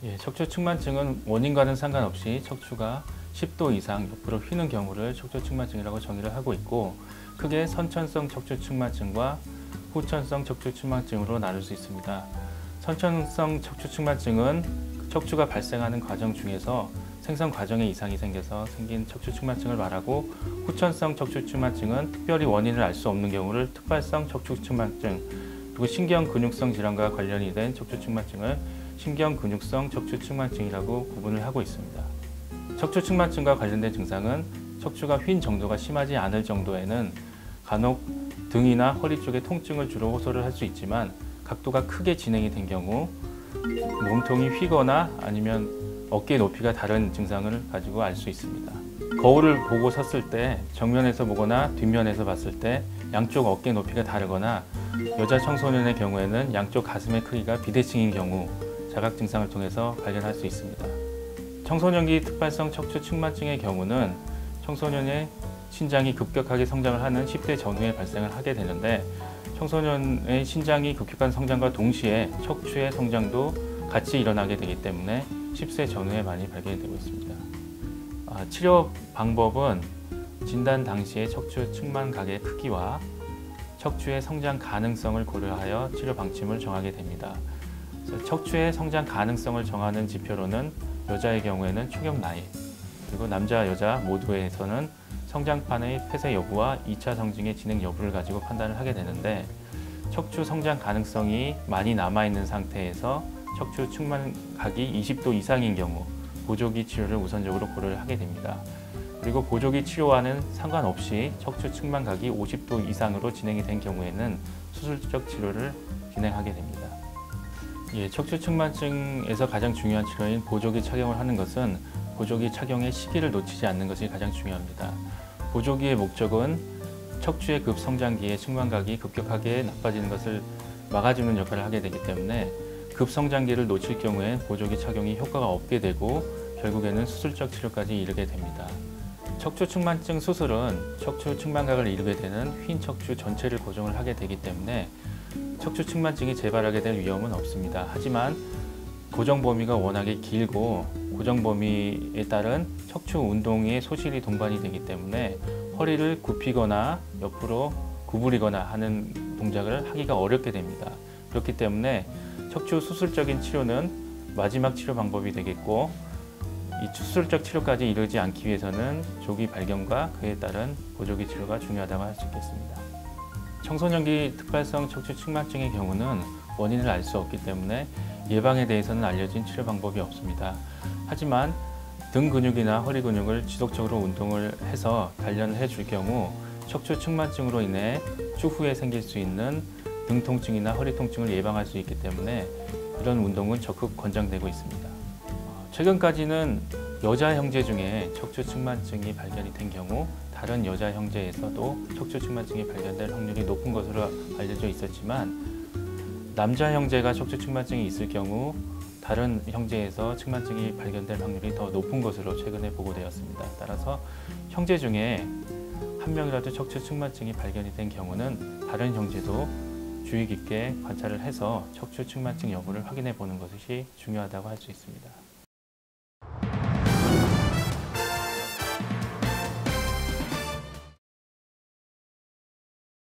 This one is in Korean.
예, 척추측만증은 원인과는 상관없이 척추가 10도 이상 옆으로 휘는 경우를 척추측만증이라고 정의를 하고 있고, 크게 선천성 척추측만증과 후천성 척추측만증으로 나눌 수 있습니다. 선천성 척추측만증은 척추가 발생하는 과정 중에서 생성 과정에 이상이 생겨서 생긴 척추측만증을 말하고, 후천성 척추측만증은 특별히 원인을 알 수 없는 경우를 특발성 척추측만증, 그리고 신경근육성 질환과 관련이 된 척추측만증을 신경근육성 척추측만증이라고 구분을 하고 있습니다. 척추측만증과 관련된 증상은 척추가 휜 정도가 심하지 않을 정도에는 간혹 등이나 허리 쪽에 통증을 주로 호소를 할 수 있지만, 각도가 크게 진행이 된 경우 몸통이 휘거나 아니면 어깨 높이가 다른 증상을 가지고 알 수 있습니다. 거울을 보고 섰을 때 정면에서 보거나 뒷면에서 봤을 때 양쪽 어깨 높이가 다르거나, 여자 청소년의 경우에는 양쪽 가슴의 크기가 비대칭인 경우 자각 증상을 통해서 발견할 수 있습니다. 청소년기 특발성 척추측만증의 경우는 청소년의 신장이 급격하게 성장을 하는 10대 전후에 발생을 하게 되는데, 청소년의 신장이 급격한 성장과 동시에 척추의 성장도 같이 일어나게 되기 때문에 10세 전후에 많이 발견이 되고 있습니다. 치료 방법은 진단 당시의 척추 측만각의 크기와 척추의 성장 가능성을 고려하여 치료 방침을 정하게 됩니다. 척추의 성장 가능성을 정하는 지표로는 여자의 경우에는 초경 나이, 그리고 남자, 여자 모두에서는 성장판의 폐쇄 여부와 2차 성징의 진행 여부를 가지고 판단을 하게 되는데, 척추 성장 가능성이 많이 남아있는 상태에서 척추 측만각이 20도 이상인 경우 보조기 치료를 우선적으로 고려를 하게 됩니다. 그리고 보조기 치료와는 상관없이 척추 측만각이 50도 이상으로 진행이 된 경우에는 수술적 치료를 진행하게 됩니다. 예, 척추 측만증에서 가장 중요한 치료인 보조기 착용을 하는 것은 보조기 착용의 시기를 놓치지 않는 것이 가장 중요합니다. 보조기의 목적은 척추의 급성장기에 측만각이 급격하게 나빠지는 것을 막아주는 역할을 하게 되기 때문에, 급성장기를 놓칠 경우에 보조기 착용이 효과가 없게 되고 결국에는 수술적 치료까지 이르게 됩니다. 척추 측만증 수술은 척추 측만각을 이루게 되는 휜 척추 전체를 고정을 하게 되기 때문에 척추 측만증이 재발하게 될 위험은 없습니다. 하지만 고정 범위가 워낙에 길고 고정 범위에 따른 척추 운동의 소실이 동반이 되기 때문에 허리를 굽히거나 옆으로 구부리거나 하는 동작을 하기가 어렵게 됩니다. 그렇기 때문에 척추 수술적인 치료는 마지막 치료 방법이 되겠고, 이 수술적 치료까지 이르지 않기 위해서는 조기 발견과 그에 따른 보조기 치료가 중요하다고 할 수 있겠습니다. 청소년기 특발성 척추 측만증의 경우는 원인을 알 수 없기 때문에 예방에 대해서는 알려진 치료 방법이 없습니다. 하지만 등 근육이나 허리 근육을 지속적으로 운동을 해서 단련해 줄 경우 척추 측만증으로 인해 추후에 생길 수 있는 등 통증이나 허리 통증을 예방할 수 있기 때문에 이런 운동은 적극 권장되고 있습니다. 최근까지는 여자 형제 중에 척추 측만증이 발견이 된 경우 다른 여자 형제에서도 척추 측만증이 발견될 확률이 높은 것으로 알려져 있었지만, 남자 형제가 척추 측만증이 있을 경우 다른 형제에서 측만증이 발견될 확률이 더 높은 것으로 최근에 보고되었습니다. 따라서 형제 중에 한 명이라도 척추 측만증이 발견이 된 경우는 다른 형제도 주의 깊게 관찰을 해서 척추 측만증 여부를 확인해 보는 것이 중요하다고 할 수 있습니다.